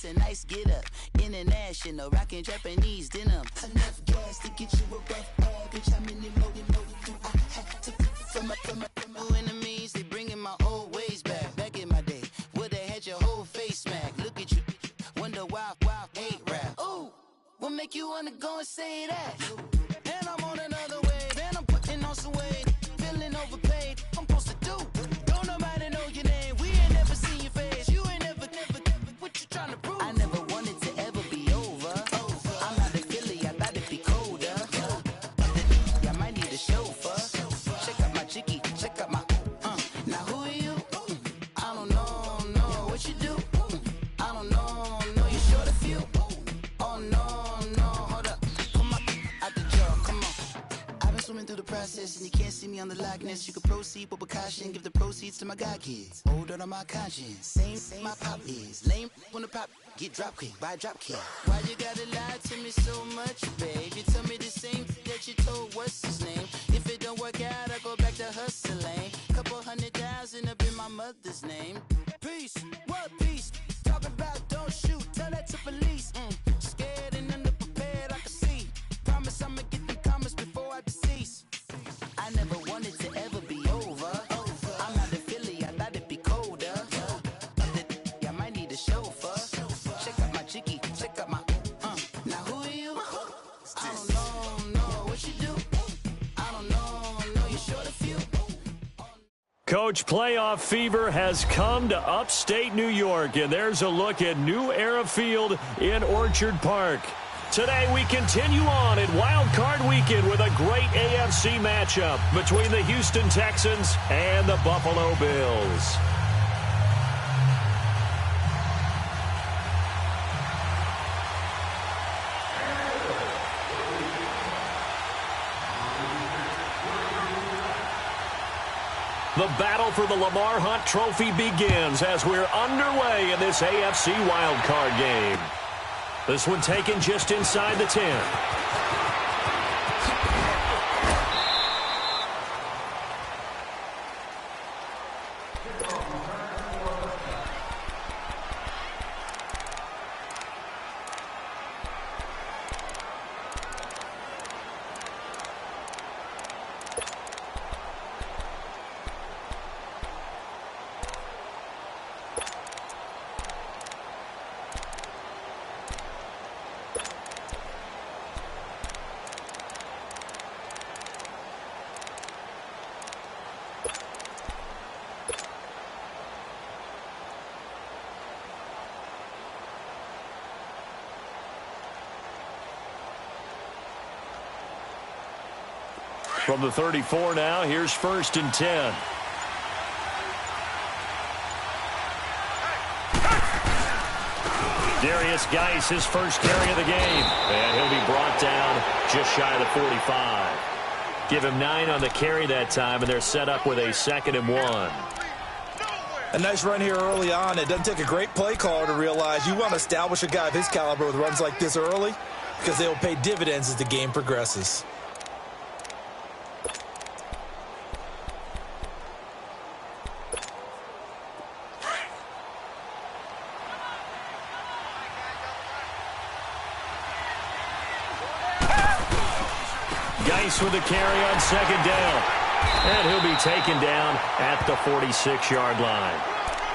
that's a nice get up. International, rockin' Japanese denim. Enough gas to get you a rough bitch. How many more do I have to from my enemies? They bringing my old ways back. Back in my day, where they had your whole face smack. Look at you, wonder why hate rap. Ooh, what make you wanna go and say that? And I'm on another wave, and I'm putting on some weight. Feeling overpaid, I'm supposed to do. Don't nobody know your name, we ain't never seen your face. You ain't never, what you trying to prove? I never wanted to ever be over. I'm not a Philly, I thought it'd be colder. I might need a chauffeur. Check out my chicky, check out my, now who are you? I don't know what you do. I don't know, you short a few. Oh no, hold up, come on, out the jaw, come on. I've been swimming through the process and you can't see me on the Loch Ness. You can proceed with caution, give the proceeds to my god kids. Hold on my conscience, same my pop is. Lame when the pop get drop kick, buy drop kick. Why you gotta lie to me so much, babe? You tell me the same that you told what's his name. If it don't work out, I go back to hustling. Couple 100,000 up in my mother's name. Peace, what peace? Talking about don't shoot, tell that to police. Scared and underprepared, I can see. Promise I'ma get them comments before I decease. I never wanted to ever be over. I'm not a Philly, I thought it'd be colder. I might need a chauffeur. Check out my chicky, check out my, now who are you? I don't know what you do. I don't know, you short a few. Coach, playoff fever has come to upstate New York, and there's a look at New Era Field in Orchard Park. Today we continue on in Wild Card Weekend with a great AFC matchup between the Houston Texans and the Buffalo Bills. The battle for the Lamar Hunt Trophy begins as we're underway in this AFC wildcard game. This one taken just inside the 10. From the 34 now, here's 1st and 10. Darius Geis, his first carry of the game. And he'll be brought down just shy of the 45. Give him 9 on the carry that time, and they're set up with a 2nd and 1. A nice run here early on. It doesn't take a great play caller to realize you want to establish a guy of his caliber with runs like this early because they will pay dividends as the game progresses. Geis with a carry on 2nd down. And he'll be taken down at the 46-yard line.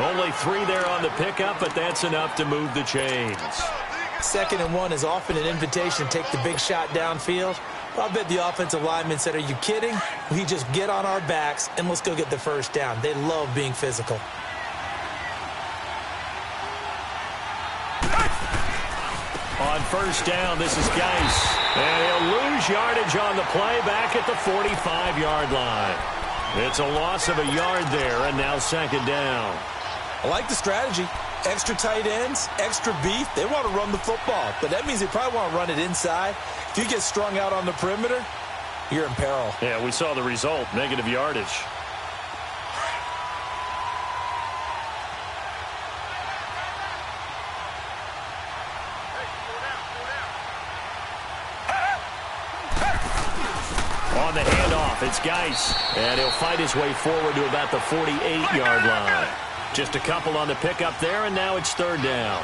Only 3 there on the pickup, but that's enough to move the chains. 2nd and 1 is often an invitation to take the big shot downfield. I bet the offensive lineman said, are you kidding? We just get on our backs and let's go get the 1st down. They love being physical. On 1st down, this is Geis. And he'll lose yardage on the play back at the 45-yard line. It's a loss of a yard there, and now 2nd down. I like the strategy. Extra tight ends, extra beef. They want to run the football, but that means they probably want to run it inside. If you get strung out on the perimeter, you're in peril. Yeah, we saw the result, negative yardage. On the handoff, it's Geis, and he'll fight his way forward to about the 48-yard line. Just a couple on the pickup there, and now it's third down.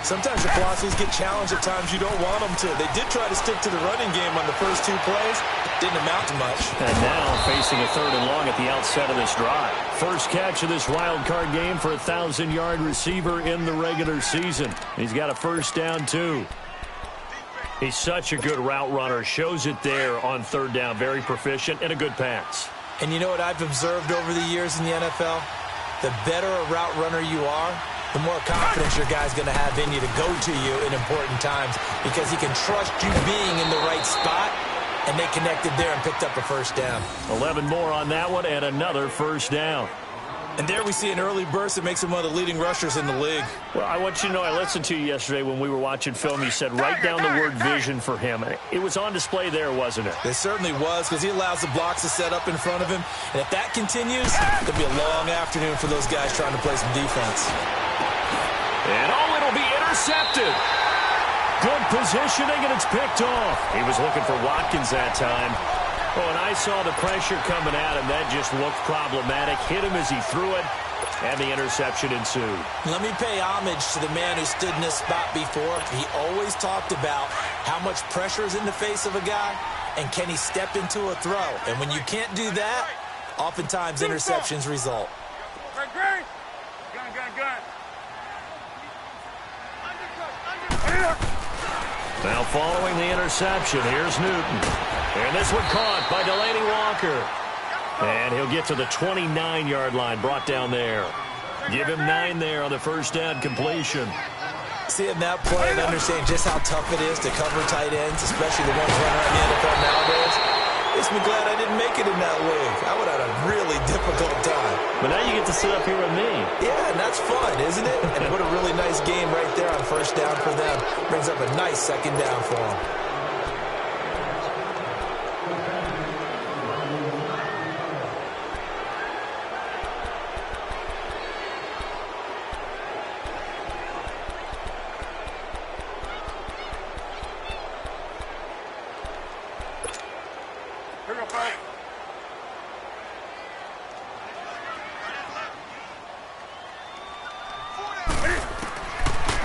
Sometimes your philosophies get challenged at times you don't want them to. They did try to stick to the running game on the first 2 plays. Didn't amount to much. And now facing a 3rd and long at the outset of this drive. First catch of this wild card game for a 1,000-yard receiver in the regular season. He's got a first down, too. He's such a good route runner. Shows it there on 3rd down. Very proficient and a good pass. And you know what I've observed over the years in the NFL? The better a route runner you are, the more confidence your guy's going to have in you to go to you in important times because he can trust you being in the right spot, and they connected there and picked up a first down. 11 more on that one and another first down. And there we see an early burst that makes him one of the leading rushers in the league. Well, I want you to know, I listened to you yesterday when we were watching film. You said write down the word vision for him. It was on display there, wasn't it? It certainly was, because he allows the blocks to set up in front of him. And if that continues, it'll be a long afternoon for those guys trying to play some defense. And it'll be intercepted. Good positioning, and it's picked off. He was looking for Watkins that time. Oh, and I saw the pressure coming at him. That just looked problematic. Hit him as he threw it, and the interception ensued. Let me pay homage to the man who stood in this spot before. He always talked about how much pressure is in the face of a guy, and can he step into a throw. And when you can't do that, oftentimes interceptions result. Now following the interception, here's Newton. And this one caught by Delaney Walker. And he'll get to the 29-yard line, brought down there. Give him 9 there on the first down completion. Seeing that play and understanding just how tough it is to cover tight ends, especially the ones running around the NFL nowadays, makes me glad I didn't make it in that league. I would have had a really difficult time. But now you get to sit up here with me. Yeah, and that's fun, isn't it? And what a really nice game right there on first down for them. Brings up a nice second down for them.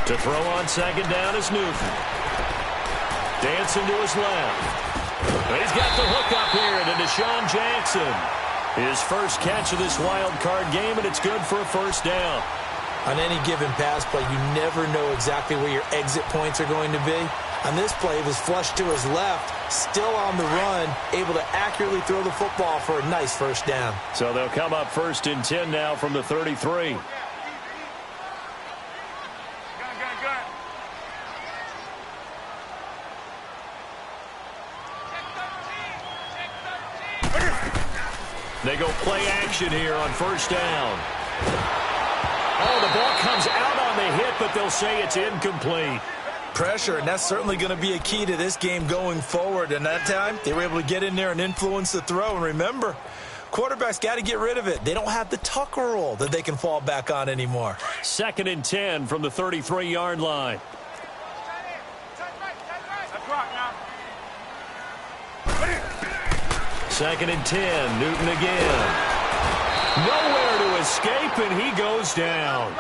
To throw on second down is Newton. Dancing to his left. He's got the hook up here to Deshaun Jackson. His first catch of this wild card game, and it's good for a first down. On any given pass play, you never know exactly where your exit points are going to be. On this play, he was flushed to his left, still on the run, able to accurately throw the football for a nice first down. So they'll come up 1st and 10 now from the 33. They go play action here on first down. Oh, the ball comes out on the hit, but they'll say it's incomplete. Pressure, and that's certainly going to be a key to this game going forward. And that time, they were able to get in there and influence the throw. And remember, quarterbacks got to get rid of it. They don't have the Tucker rule that they can fall back on anymore. 2nd and 10 from the 33-yard line. Second and 10, Newton again. Nowhere to escape, and he goes down.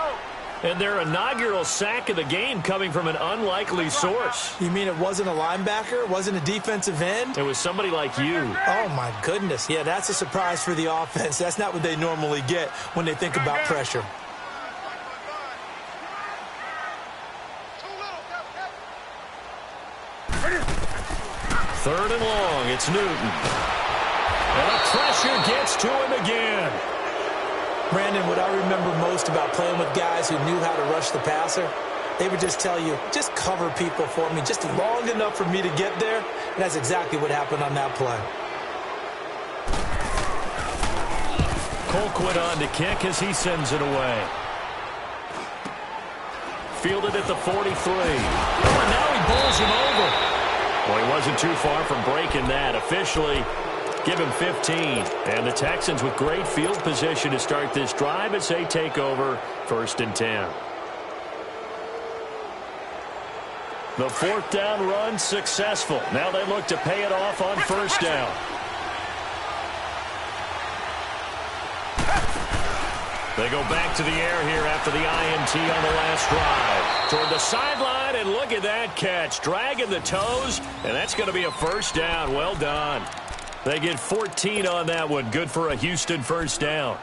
And their inaugural sack of the game coming from an unlikely source. You mean it wasn't a linebacker? It wasn't a defensive end? It was somebody like you. Oh, my goodness. Yeah, that's a surprise for the offense. That's not what they normally get when they think about pressure. Third and long, it's Newton. And the pressure gets to him again. Brandon, what I remember most about playing with guys who knew how to rush the passer, they would just tell you, just cover people for me, just long enough for me to get there. And that's exactly what happened on that play. Colquitt on to kick as he sends it away. Fielded at the 43. Oh, and now he bowls him over. Well, he wasn't too far from breaking that. Officially, give him 15. And the Texans with great field position to start this drive as they take over 1st and 10. The 4th down run successful. Now they look to pay it off on first down. They go back to the air here after the INT on the last drive. Toward the sideline, and look at that catch. Dragging the toes, and that's going to be a first down. Well done. They get 14 on that one. Good for a Houston first down.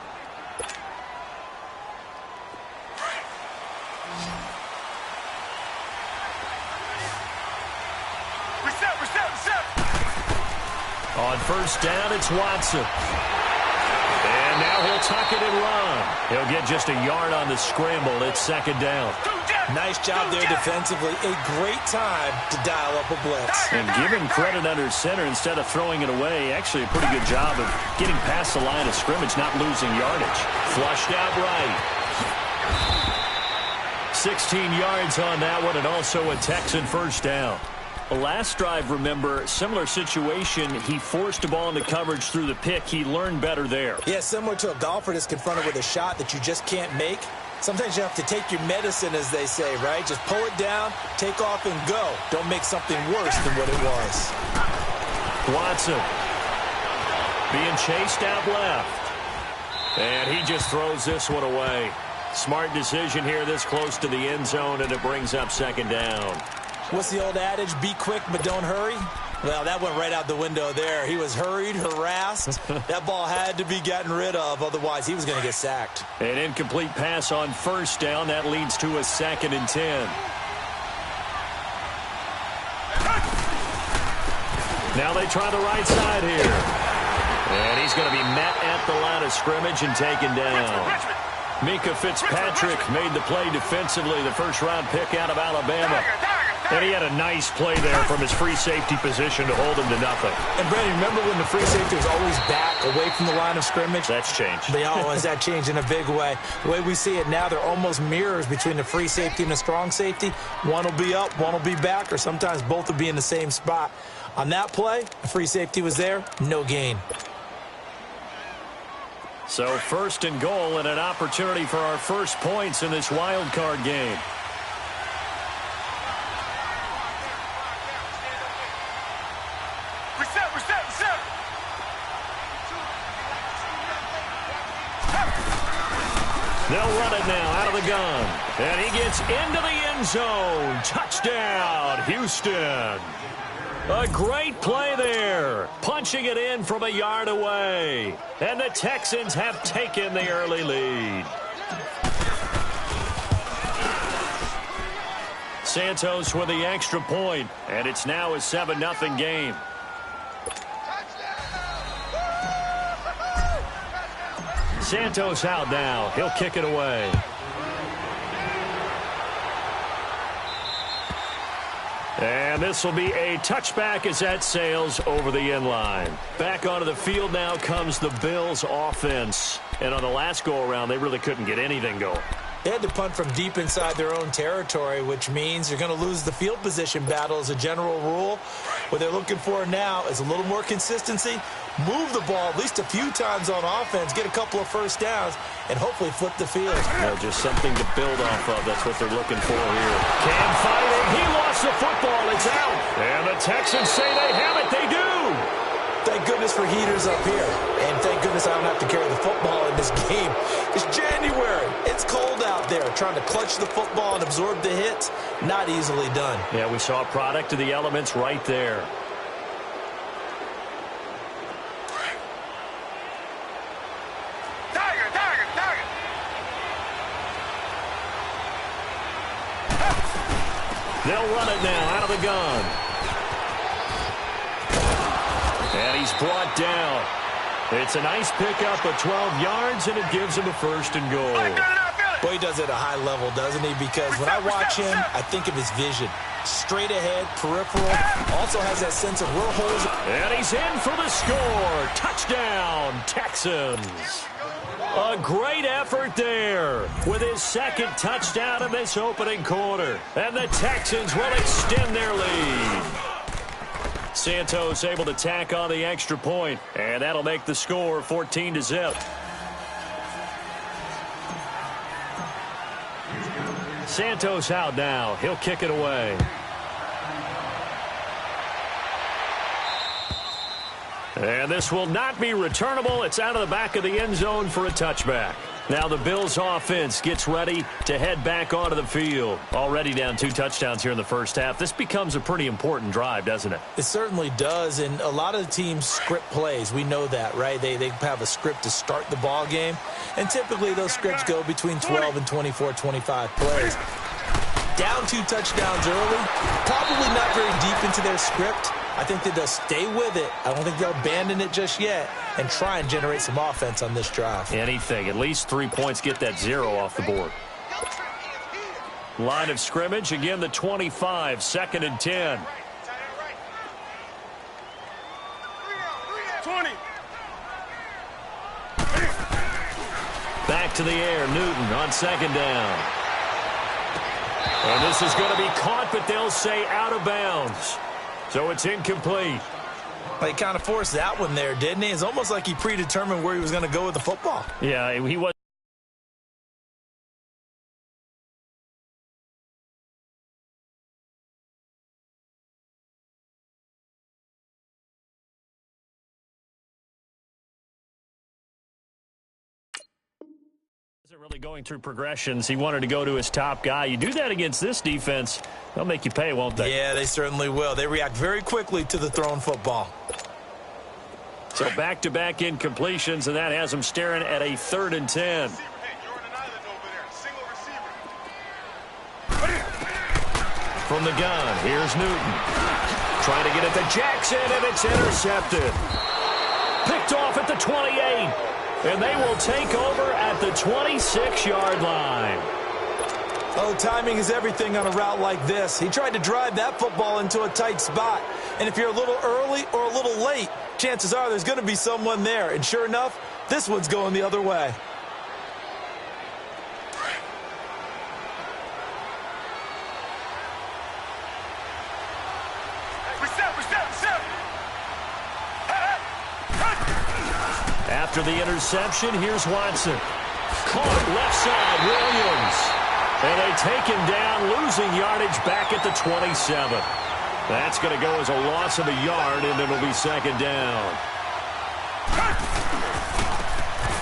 On first down, it's Watson. And now he'll tuck it and run. He'll get just a yard on the scramble. It's second down. Nice job there defensively. A great time to dial up a blitz. And give him credit under center instead of throwing it away. Actually a pretty good job of getting past the line of scrimmage, not losing yardage. Flushed out right. 16 yards on that one, and also a Texan first down. Last drive, remember, similar situation. He forced a ball into coverage through the pick. He learned better there. Yeah, similar to a golfer that's confronted with a shot that you just can't make. Sometimes you have to take your medicine, as they say, right? Just pull it down, take off, and go. Don't make something worse than what it was. Watson being chased out left. And he just throws this one away. Smart decision here this close to the end zone, and it brings up second down. What's the old adage? Be quick, but don't hurry. Well, that went right out the window there. He was hurried, harassed. That ball had to be gotten rid of. Otherwise, he was going to get sacked. An incomplete pass on first down. That leads to a 2nd and 10. Now they try the right side here. And he's going to be met at the line of scrimmage and taken down. Mika Fitzpatrick made the play defensively, the first-round pick out of Alabama. And he had a nice play there from his free safety position to hold him to nothing. And, Brandon, remember when the free safety was always back away from the line of scrimmage? That's changed. They always that changed in a big way. The way we see it now, they're almost mirrors between the free safety and the strong safety. One will be up, one will be back, or sometimes both will be in the same spot. On that play, the free safety was there, no gain. So 1st and goal and an opportunity for our first points in this wild card game. They'll run it now out of the gun. And he gets into the end zone. Touchdown, Houston. A great play there. Punching it in from a yard away. And the Texans have taken the early lead. Santos with the extra point. And it's now a 7-0 game. Santos out now. He'll kick it away. And this will be a touchback as that sails over the end line. Back onto the field now comes the Bills offense. And on the last go-around, they really couldn't get anything going. They had to punt from deep inside their own territory, which means you're going to lose the field position battle as a general rule. What they're looking for now is a little more consistency, move the ball at least a few times on offense, get a couple of first downs, and hopefully flip the field. Well, just something to build off of. That's what they're looking for here. Cam fighting. He lost the football. It's out. And the Texans say they have it. They do. Thank goodness for heaters up here. And thank goodness I don't have to carry the football in this game. It's January. It's cold out there. Trying to clutch the football and absorb the hits, not easily done. Yeah, we saw a product of the elements right there. They'll run it now out of the gun. And he's brought down. It's a nice pickup of 12 yards, and it gives him a 1st and goal. Boy, he does it at a high level, doesn't he? Because when I watch him, I think of his vision. Straight ahead, peripheral, also has that sense of real holes. And he's in for the score. Touchdown, Texans. A great effort there with his 2nd touchdown in this opening quarter. And the Texans will extend their lead. Santos able to tack on the extra point, and that'll make the score 14-0. Santos out now. He'll kick it away. And this will not be returnable. It's out of the back of the end zone for a touchback. Now the Bills offense gets ready to head back onto the field. Already down 2 touchdowns here in the first half. This becomes a pretty important drive, doesn't it? It certainly does, and a lot of the teams script plays. We know that, right? They have a script to start the ball game, and typically those scripts go between 12 and 24, 25 plays. Down 2 touchdowns early, probably not very deep into their script. I think that they'll stay with it. I don't think they'll abandon it just yet and try and generate some offense on this drive. Anything. At least 3 points, get that 0 off the board. Line of scrimmage, again the 25, 2nd and 10. 20. Back to the air, Newton on 2nd down. And this is going to be caught, but they'll say out of bounds. So it's incomplete. Well, he kind of forced that one there, didn't he? It's almost like he predetermined where he was going to go with the football. Yeah, he was. Isn't really going through progressions. He wanted to go to his top guy. You do that against this defense, they'll make you pay, won't they? Yeah, they certainly will. They react very quickly to the thrown football. So back-to-back incompletions, and that has him staring at a 3rd and 10. From the gun, here's Newton. Trying to get it to Jackson, and it's intercepted. Picked off at the 28. And they will take over at the 26-yard line. Oh, timing is everything on a route like this. He tried to drive that football into a tight spot. And if you're a little early or a little late, chances are there's going to be someone there. And sure enough, this one's going the other way. After the interception, here's Watson. Caught left side, Williams. And they take him down, losing yardage back at the 27. That's going to go as a loss of a yard, and it'll be 2nd down.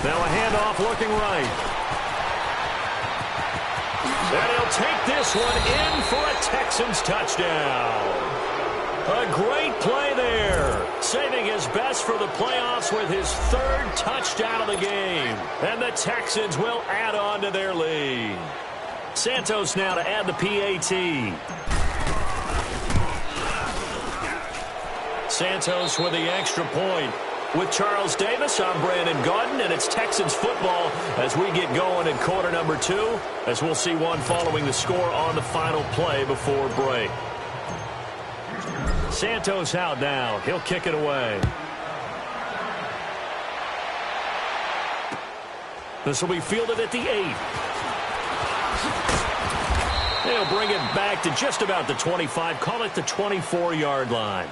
Now a handoff looking right. And he'll take this one in for a Texans touchdown. A great play there, saving his best for the playoffs with his 3rd touchdown of the game. And the Texans will add on to their lead. Santos now to add the PAT. Santos with the extra point. With Charles Davis, I'm Brandon Gaudin, and it's Texans football as we get going in quarter number 2, as we'll see one following the score on the final play before break. Santos out now. He'll kick it away. This will be fielded at the 8. They'll bring it back to just about the 25. Call it the 24-yard line.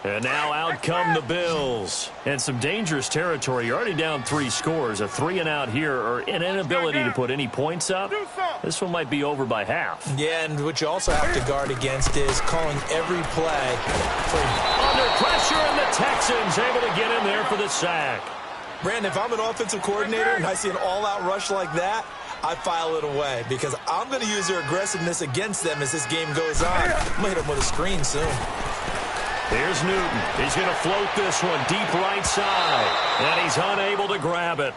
And now out come the Bills. And some dangerous territory. You're already down 3 scores. A 3-and-out here, or an inability to put any points up. This one might be over by half. Yeah, and what you also have to guard against is calling every play. Under pressure, and the Texans able to get in there for the sack. Brandon, if I'm an offensive coordinator and I see an all-out rush like that, I file it away because I'm going to use their aggressiveness against them as this game goes on. I'm going to hit them with a screen soon. Here's Newton. He's going to float this one deep right side. And he's unable to grab it.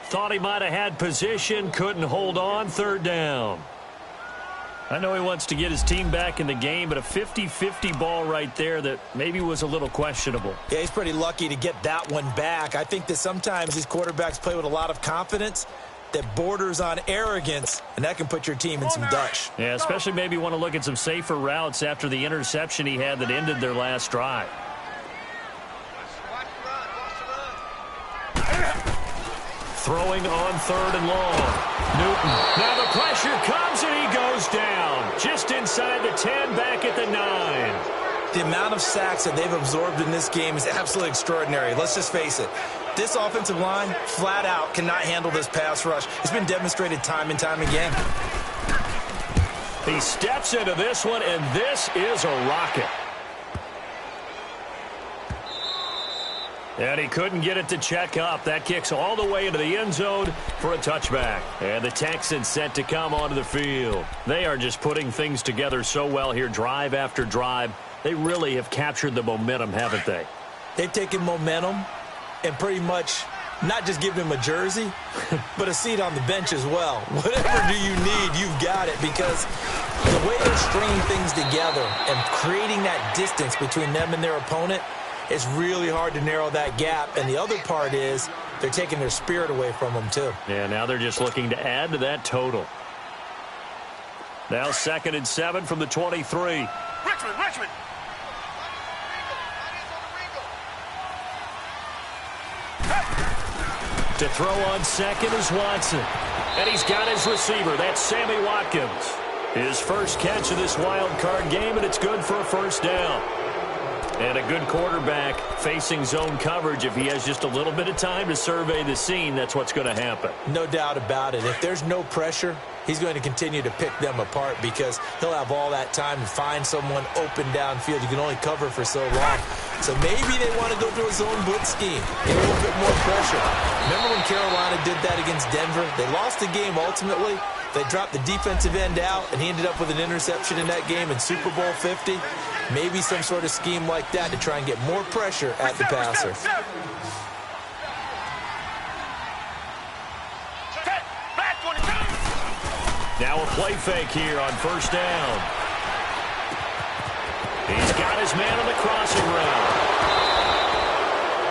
Thought he might have had position. Couldn't hold on. 3rd down. I know he wants to get his team back in the game, but a 50-50 ball right there that maybe was a little questionable. Yeah, he's pretty lucky to get that one back. I think that sometimes these quarterbacks play with a lot of confidence that borders on arrogance, and that can put your team in some Dutch. Yeah, especially maybe want to look at some safer routes after the interception he had that ended their last drive. throwing on 3rd and long. Newton. Now the pressure comes and he goes down. Just inside the 10, back at the 9. The amount of sacks that they've absorbed in this game is absolutely extraordinary. Let's just face it. This offensive line, flat out, cannot handle this pass rush. It's been demonstrated time and time again. He steps into this one, and this is a rocket. And he couldn't get it to check up. That kicks all the way into the end zone for a touchback. And the Texans set to come onto the field. They are just putting things together so well here, drive after drive. They really have captured the momentum, haven't they? They've taken momentum and pretty much not just given him a jersey, but a seat on the bench as well. Whatever do you need, you've got it, because the way they're stringing things together and creating that distance between them and their opponent, it's really hard to narrow that gap. And the other part is they're taking their spirit away from them, too. Yeah, now they're just looking to add to that total. Now 2nd and 7 from the 23. Richmond. To throw on 2nd is Watson. And he's got his receiver. That's Sammy Watkins. His first catch of this wild card game, and it's good for a 1st down. And a good quarterback facing zone coverage. If he has just a little bit of time to survey the scene, that's what's going to happen. No doubt about it. If there's no pressure, he's going to continue to pick them apart because he'll have all that time to find someone open downfield. You can only cover for so long. So maybe they want to go to a zone blitz scheme, get a little bit more pressure. Remember when Carolina did that against Denver? They lost the game ultimately. They dropped the defensive end out, and he ended up with an interception in that game in Super Bowl 50. Maybe some sort of scheme like that to try and get more pressure at the passer. Now a play fake here on 1st down. He's got his man on the crossing route.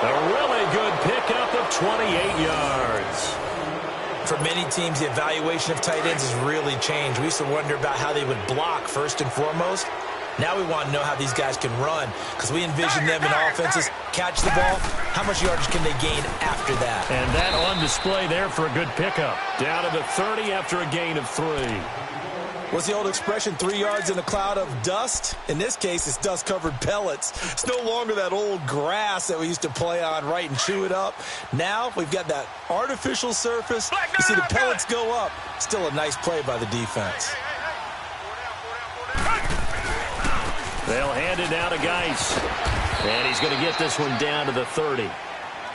A really good pickup of 28 yards. For many teams, the evaluation of tight ends has really changed. We used to wonder about how they would block first and foremost. Now we want to know how these guys can run because we envision them in offenses catch the ball. How much yardage can they gain after that? And that on display there for a good pickup. Down to the 30 after a gain of 3. What's the old expression, 3 yards in a cloud of dust? In this case, it's dust-covered pellets. It's no longer that old grass that we used to play on, right, and chew it up. Now we've got that artificial surface. You see the pellets go up. Still a nice play by the defense. They'll hand it down to Geis. And he's going to get this one down to the 30.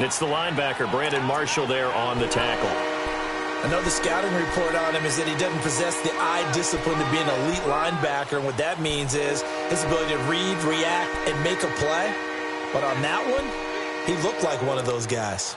It's the linebacker, Brandon Marshall, there on the tackle. I know the scouting report on him is that he doesn't possess the eye discipline to be an elite linebacker. And what that means is his ability to read, react, and make a play. But on that one, he looked like one of those guys.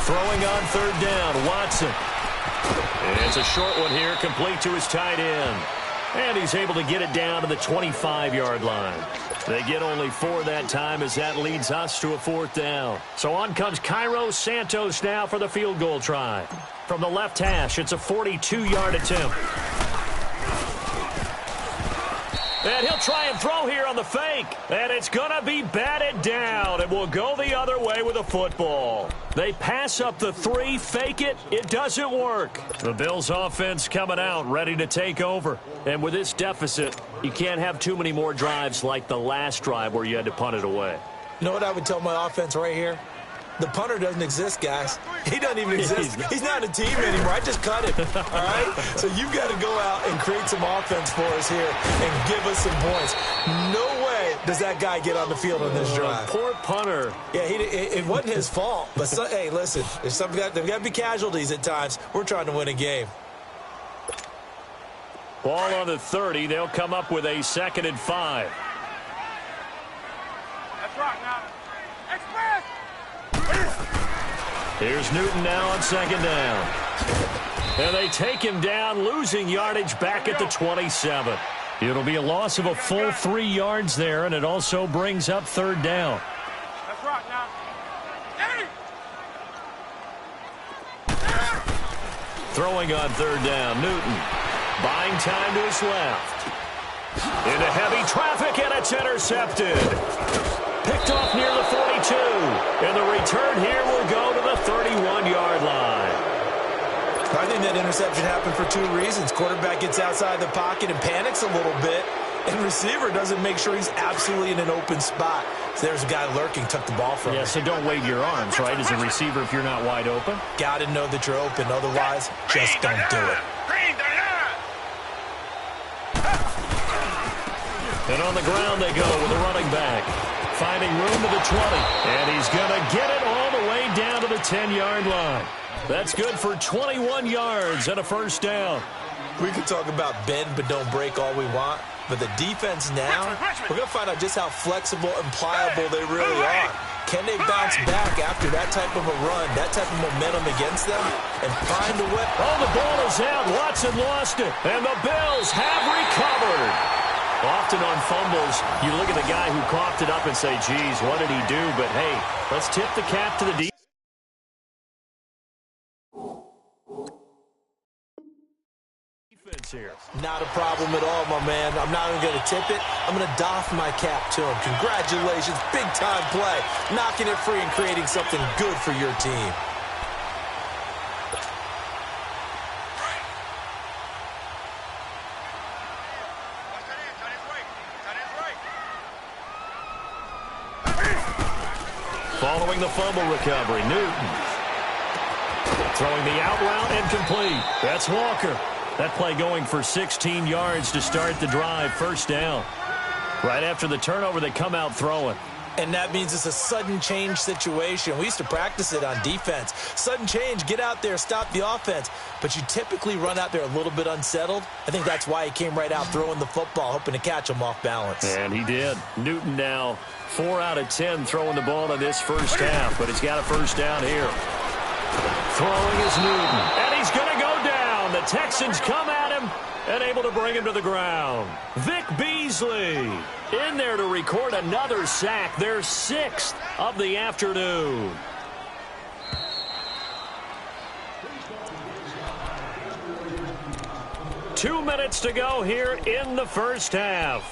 Throwing on 3rd down, Watson. And it's a short one here, complete to his tight end. And he's able to get it down to the 25-yard line. They get only 4 that time as that leads us to a 4th down. So on comes Cairo Santos now for the field goal try. From the left hash, it's a 42-yard attempt. And he'll try and throw here on the fake. And it's going to be batted down. It will go the other way with a football. They pass up the 3, fake it. It doesn't work. The Bills offense coming out, ready to take over. And with this deficit, you can't have too many more drives like the last drive where you had to punt it away. You know what I would tell my offense right here? The punter doesn't exist, guys. He doesn't even exist. He's not a team anymore. I just cut him, all right? So you've got to go out and create some offense for us here and give us some points. No way does that guy get on the field on this drive. Poor punter. Yeah, it wasn't his fault. But, hey, listen, there's got to be casualties at times. We're trying to win a game. Ball on the 30. They'll come up with a 2nd and 5. That's right now. Express! Here's Newton now on 2nd down. And they take him down, losing yardage back at the 27. It'll be a loss of a full 3 yards there, and it also brings up 3rd down. That's right now. Throwing on third down, Newton. Buying time to his left. Into heavy traffic, and it's intercepted. Picked off near the 42. And the return here will go to the 31-yard line. I think that interception happened for two reasons. Quarterback gets outside the pocket and panics a little bit, and receiver doesn't make sure he's absolutely in an open spot. So there's a guy lurking, took the ball from him. Yeah, so don't wave your arms, right, as a receiver if you're not wide open. Got to know that you're open. Otherwise, just don't do it. And on the ground they go with a running back. Finding room to the 20. And he's going to get it all the way down to the 10-yard line. That's good for 21 yards and a first down. We can talk about bend but don't break all we want, but the defense now, we're going to find out just how flexible and pliable they really are. Can they bounce back after that type of a run, that type of momentum against them, and find a way? Oh, the ball is out. Watson lost it, and the Bills have recovered. Often on fumbles, you look at the guy who coughed it up and say, geez, what did he do? But, hey, let's tip the cap to the defense. Here. Not a problem at all, my man. I'm not even going to tip it. I'm going to doff my cap to him. Congratulations. Big-time play. Knocking it free and creating something good for your team. Following the fumble recovery, Newton. Throwing the out route and complete. That's Walker. That play going for 16 yards to start the drive. First down. Right after the turnover, they come out throwing. And that means it's a sudden change situation. We used to practice it on defense. Sudden change, get out there, stop the offense. But you typically run out there a little bit unsettled. I think that's why he came right out throwing the football, hoping to catch him off balance. And he did. Newton now 4 out of 10 throwing the ball in this first half. But he's got a first down here. Throwing is Newton. And he's going to go down. The Texans come at him and able to bring him to the ground. Vic Beasley in there to record another sack, their 6th of the afternoon. Two minutes to go here in the first half.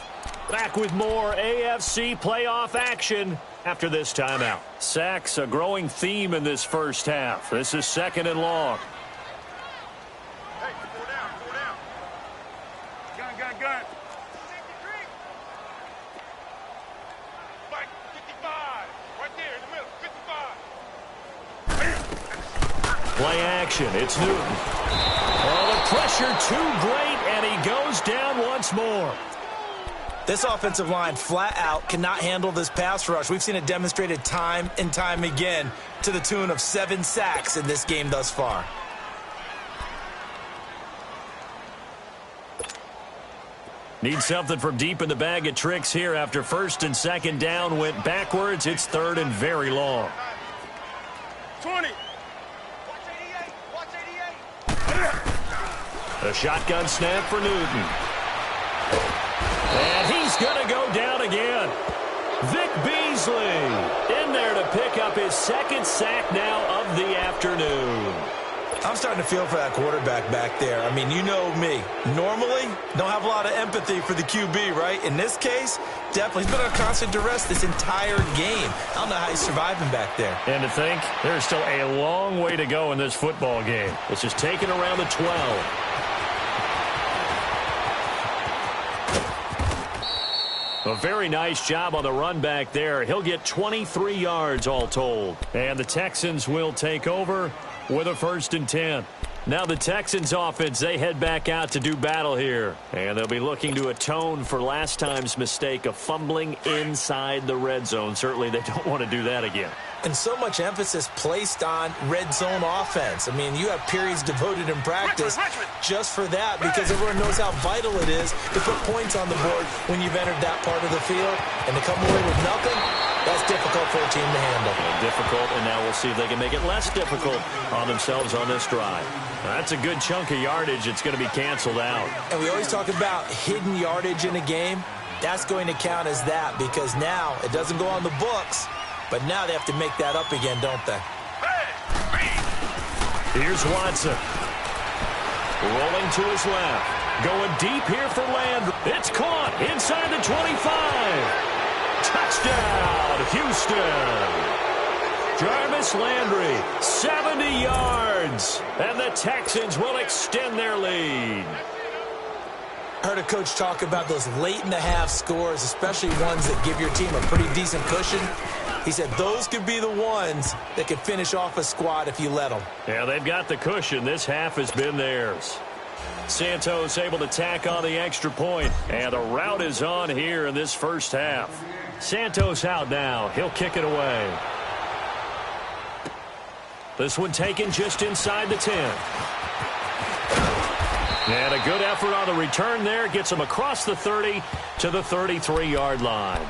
Back with more AFC playoff action after this timeout. Sacks a growing theme in this first half. This is 2nd and long. Gun. Right there in the middle, 55. Play action, it's Newton. Oh, the pressure too great, and he goes down once more. This offensive line flat out cannot handle this pass rush. We've seen it demonstrated time and time again to the tune of 7 sacks in this game thus far. Need something from deep in the bag of tricks here after 1st and 2nd down went backwards. It's 3rd and very long. 20. Watch 88. A shotgun snap for Newton. And he's going to go down again. Vic Beasley in there to pick up his 2nd sack now of the afternoon. I'm starting to feel for that quarterback back there. I mean, you know me. Normally, don't have a lot of empathy for the QB, right? In this case, definitely. He's been on constant duress this entire game. I don't know how he's surviving back there. And to think, there's still a long way to go in this football game. It's just taken around the 12. A very nice job on the run back there. He'll get 23 yards all told. And the Texans will take over with a 1st and 10. Now the Texans offense, they head back out to do battle here. And they'll be looking to atone for last time's mistake of fumbling inside the red zone. Certainly they don't want to do that again. And so much emphasis placed on red zone offense. I mean, you have periods devoted in practice just for that because everyone knows how vital it is to put points on the board when you've entered that part of the field. And to come away with nothing, that's difficult for a team to handle. Difficult, and now we'll see if they can make it less difficult on themselves on this drive. Now, that's a good chunk of yardage. It's going to be canceled out. And we always talk about hidden yardage in a game. That's going to count as that because now it doesn't go on the books, but now they have to make that up again, don't they? Here's Watson. Rolling to his left. Going deep here for Landry. It's caught inside the 25. Touchdown, Houston. Jarvis Landry, 70 yards. And the Texans will extend their lead. I heard a coach talk about those late-in-the-half scores, especially ones that give your team a pretty decent cushion. He said those could be the ones that could finish off a squad if you let them. Yeah, they've got the cushion. This half has been theirs. Santos able to tack on the extra point. And the route is on here in this first half. Santos out now. He'll kick it away. This one taken just inside the 10. And a good effort on the return there. Gets him across the 30 to the 33-yard line.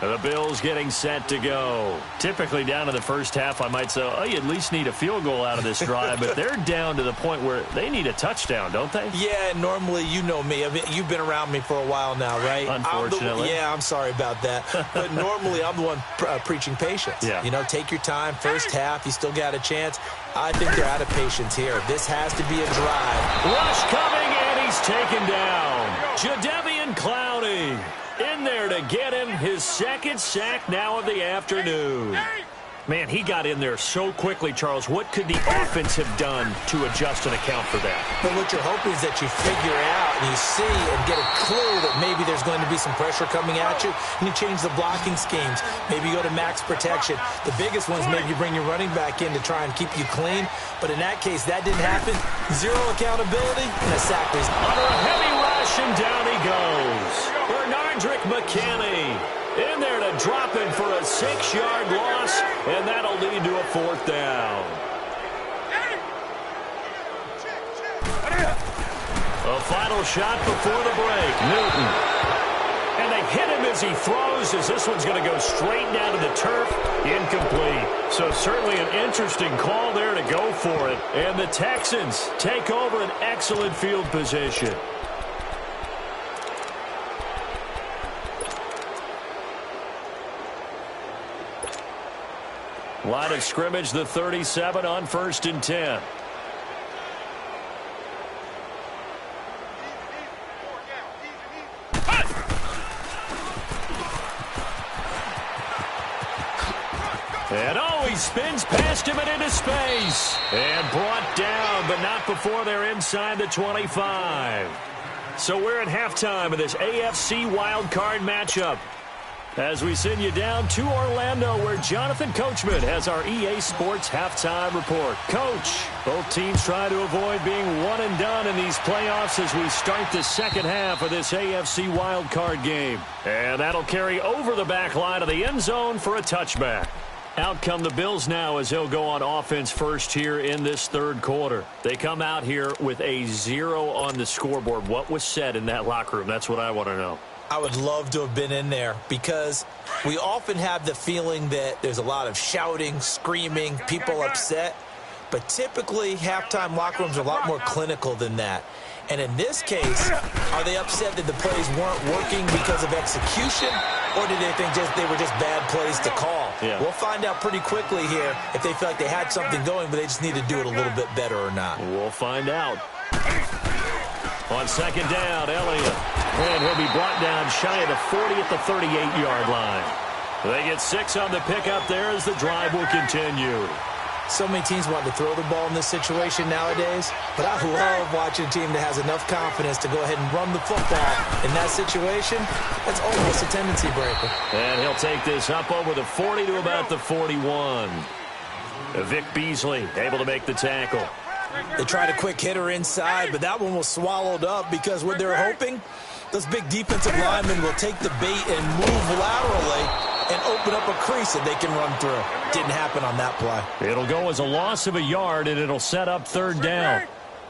The Bills getting set to go. Typically down in the first half, I might say, oh, you at least need a field goal out of this drive. But they're down to the point where they need a touchdown, don't they? Yeah, normally, you know me. I mean, you've been around me for a while now, right? Unfortunately. I'm sorry about that. But normally, I'm the one preaching patience. Yeah. You know, take your time. First half, you still got a chance. I think they're out of patience here. This has to be a drive. Rush coming, and he's taken down. Jadeveon Clowney in there to get him his second sack now of the afternoon. Man, he got in there so quickly, Charles. What could the offense have done to adjust and account for that? But what you're hoping is that you figure out and you see and get a clue that maybe there's going to be some pressure coming at you, and you change the blocking schemes. Maybe you go to max protection. The biggest one is maybe you bring your running back in to try and keep you clean. But in that case, that didn't happen. Zero accountability and a sack result. Under a heavy rush, and down he goes. Bernardrick McKinney in there to drop him for a 6-yard loss, and that'll lead to a 4th down. A final shot before the break. Newton. And they hit him as he throws, as this one's going to go straight down to the turf. Incomplete. So certainly an interesting call there to go for it. And the Texans take over an excellent field position. Line of scrimmage, the 37 on 1st and 10. And he spins past him and into space. And brought down, but not before they're inside the 25. So we're at halftime of this AFC wildcard matchup, as we send you down to Orlando, where Jonathan Coachman has our EA Sports halftime report. Coach, both teams try to avoid being one and done in these playoffs as we start the second half of this AFC wildcard game. And that'll carry over the back line of the end zone for a touchback. Out come the Bills now as they'll go on offense first here in this third quarter. They come out here with a 0 on the scoreboard. What was said in that locker room? That's what I want to know. I would love to have been in there, because we often have the feeling that there's a lot of shouting, screaming, people upset. But typically, halftime locker rooms are a lot more clinical than that. And in this case, are they upset that the plays weren't working because of execution, or did they think they were just bad plays to call? Yeah. We'll find out pretty quickly here if they feel like they had something going, but they just need to do it a little bit better or not. We'll find out. On second down, Elliott. And he'll be brought down shy of the 40 at the 38-yard line. They get 6 on the pickup there as the drive will continue. So many teams want to throw the ball in this situation nowadays, but I love watching a team that has enough confidence to go ahead and run the football. In that situation, that's almost a tendency breaker. And he'll take this up over the 40 to about the 41. Vic Beasley able to make the tackle. They tried a quick hitter inside, but that one was swallowed up, because what they're hoping, those big defensive linemen will take the bait and move laterally and open up a crease that they can run through. Didn't happen on that play. It'll go as a loss of a yard, and it'll set up third down.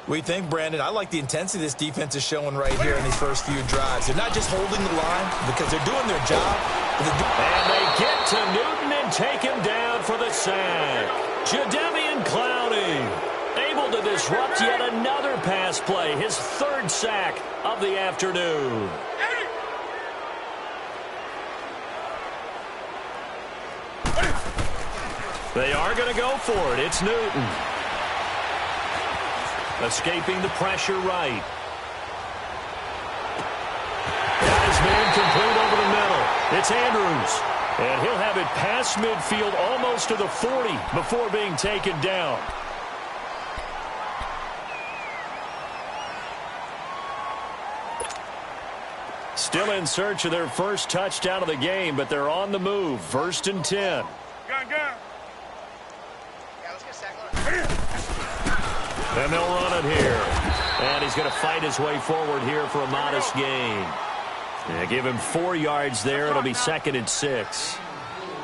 We think, Brandon, I like the intensity this defense is showing right here in these first few drives. They're not just holding the line because they're doing their job. And they get to Newton and take him down for the sack. Jadeveon Clowney able to disrupt yet another pass play, his 3rd sack of the afternoon. They are going to go for it. It's Newton. Escaping the pressure right. Got his man complete over the middle. It's Andrews. And he'll have it past midfield almost to the 40 before being taken down. Still in search of their first touchdown of the game, but they're on the move. 1st and 10. Gun. Yeah, let's get sacked. And they'll run it here. And he's going to fight his way forward here for a modest gain. Yeah, give him 4 yards there. It'll be 2nd and 6.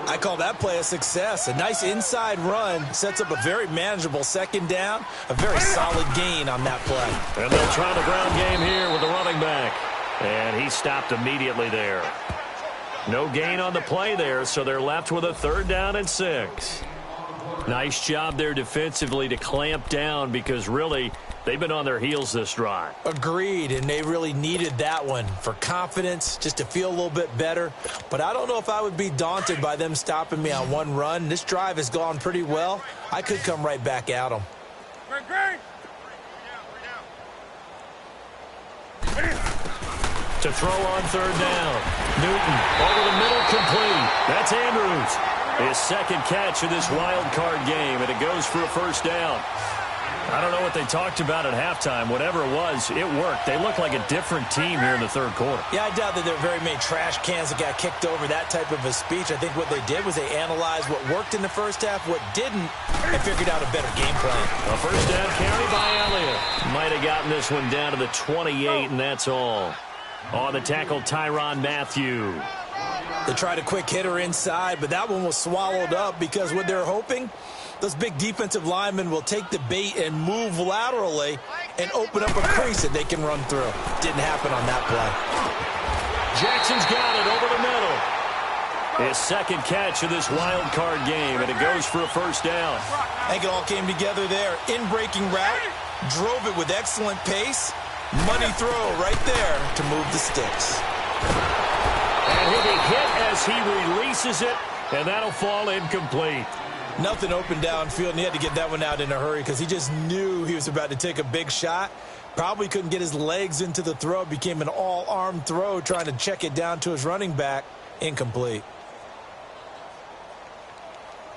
I call that play a success. A nice inside run sets up a very manageable 2nd down. A very solid gain on that play. And they'll try the ground game here with the running back. And he stopped immediately there. No gain on the play there, so they're left with a 3rd down and 6. Nice job there defensively to clamp down because really they've been on their heels this drive. Agreed, and they really needed that one for confidence, just to feel a little bit better. But I don't know if I would be daunted by them stopping me on one run. This drive has gone pretty well. I could come right back at them. Great. To throw on 3rd down. Newton over the middle, complete. That's Andrews. His 2nd catch of this wild card game, and it goes for a 1st down. I don't know what they talked about at halftime. Whatever it was, it worked. They look like a different team here in the 3rd quarter. Yeah, I doubt that there are very many trash cans that got kicked over, that type of a speech. I think what they did was they analyzed what worked in the first half, what didn't, and figured out a better game plan. A 1st down carry by Elliott. Might have gotten this one down to the 28, and that's all. On the tackle, Tyrann Mathieu. They tried a quick hitter inside, but that one was swallowed up because what they're hoping, those big defensive linemen will take the bait and move laterally and open up a crease that they can run through. Didn't happen on that play. Jackson's got it over the middle. His 2nd catch of this wild card game, and it goes for a 1st down. I think it all came together there. In-breaking route, drove it with excellent pace. Money throw right there to move the sticks. And he'll be hit as he releases it, and that'll fall incomplete. Nothing open downfield, and he had to get that one out in a hurry because he just knew he was about to take a big shot. Probably couldn't get his legs into the throw. Became an all-arm throw trying to check it down to his running back. Incomplete.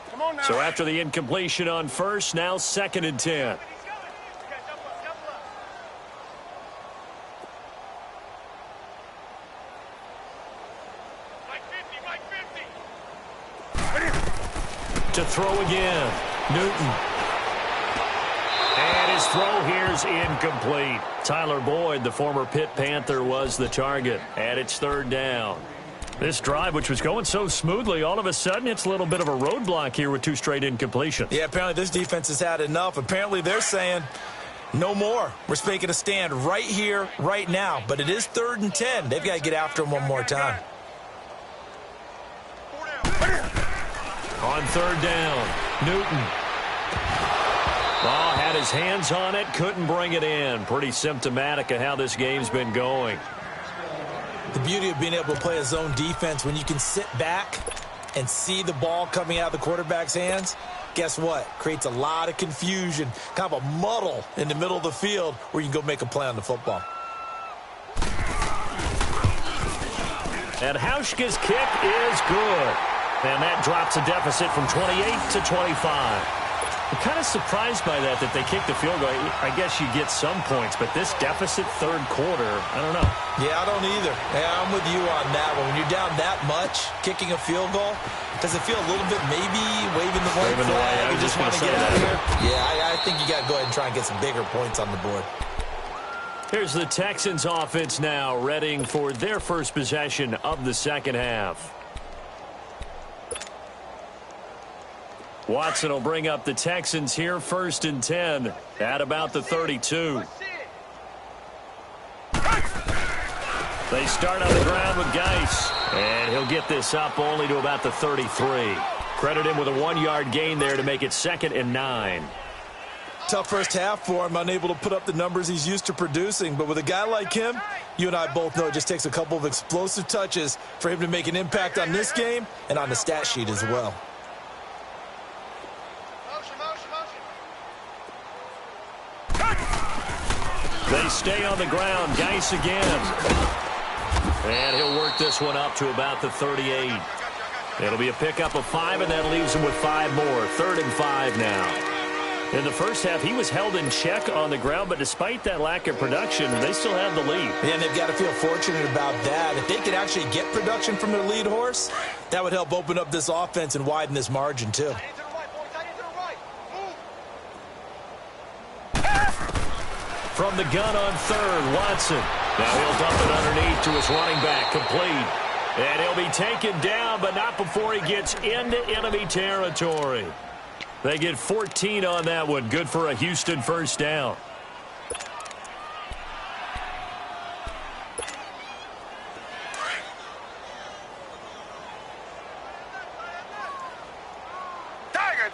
Come on now. So after the incompletion on 1st, now 2nd and 10. To throw again, Newton. And his throw here is incomplete. Tyler Boyd, the former Pitt Panther, was the target. And it's 3rd down. This drive, which was going so smoothly, all of a sudden it's a little bit of a roadblock here with 2 straight incompletions. Yeah, apparently this defense has had enough. Apparently they're saying no more. We're making a stand right here, right now. But it is 3rd and 10. They've got to get after him one more time. On 3rd down, Newton. Oh, had his hands on it, couldn't bring it in. Pretty symptomatic of how this game's been going. The beauty of being able to play a zone defense when you can sit back and see the ball coming out of the quarterback's hands, guess what? Creates a lot of confusion, kind of a muddle in the middle of the field where you can go make a play on the football. And Hauschka's kick is good. And that drops a deficit from 28 to 25. I'm kind of surprised by that they kicked the field goal. I guess you get some points, but this deficit 3rd quarter, I don't know. Yeah, I don't either. Yeah, I'm with you on that one. When you're down that much, kicking a field goal, does it feel a little bit maybe waving the white flag? You just want to get out of here? Yeah, I think you got to go ahead and try and get some bigger points on the board. Here's the Texans offense now, readying for their first possession of the 2nd half. Watson will bring up the Texans here, 1st and 10 at about the 32. They start on the ground with Geis, and he'll get this up only to about the 33. Credit him with a 1-yard gain there to make it 2nd and 9. Tough first half for him, unable to put up the numbers he's used to producing. But with a guy like him, you and I both know it just takes a couple of explosive touches for him to make an impact on this game and on the stat sheet as well. They stay on the ground. Geis again. And he'll work this one up to about the 38. It'll be a pickup of 5, and that leaves him with 5 more. 3rd and 5 now. In the first half, he was held in check on the ground, but despite that lack of production, they still have the lead. And they've got to feel fortunate about that. If they could actually get production from their lead horse, that would help open up this offense and widen this margin, too. From the gun on 3rd, Watson. Now he'll dump it underneath to his running back, complete. And he'll be taken down, but not before he gets into enemy territory. They get 14 on that one. Good for a Houston first down. Tiger.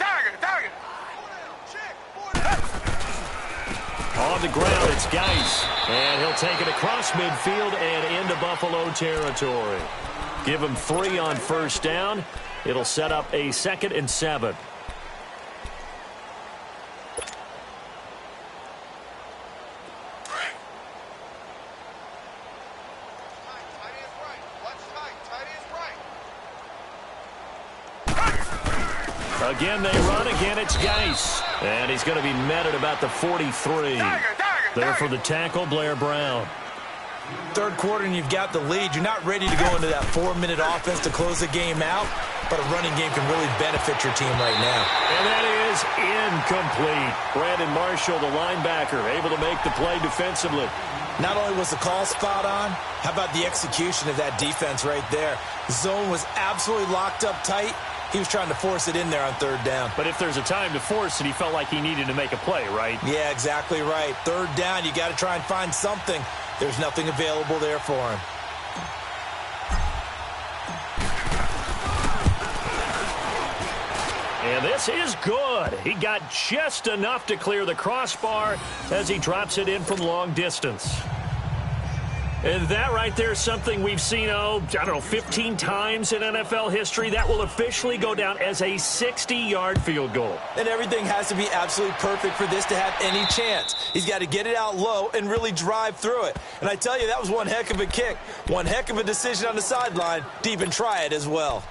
On the ground, it's Geis. And he'll take it across midfield and into Buffalo territory. Give him 3 on first down. It'll set up a 2nd and 7. Again, they run. Again, it's Geis. And he's going to be met at about the 43. There for the tackle, Blair Brown. 3rd quarter, and you've got the lead. You're not ready to go into that 4-minute offense to close the game out, but a running game can really benefit your team right now. And that is incomplete. Brandon Marshall, the linebacker, able to make the play defensively. Not only was the call spot on, how about the execution of that defense right there? The zone was absolutely locked up tight. He was trying to force it in there on 3rd down. But if there's a time to force it, he felt like he needed to make a play, right? Yeah, exactly right. 3rd down, you got to try and find something. There's nothing available there for him. And this is good. He got just enough to clear the crossbar as he drops it in from long distance. And that right there is something we've seen, 15 times in NFL history. That will officially go down as a 60-yard field goal. And everything has to be absolutely perfect for this to have any chance. He's got to get it out low and really drive through it. And I tell you, that was one heck of a kick. One heck of a decision on the sideline to even try it as well.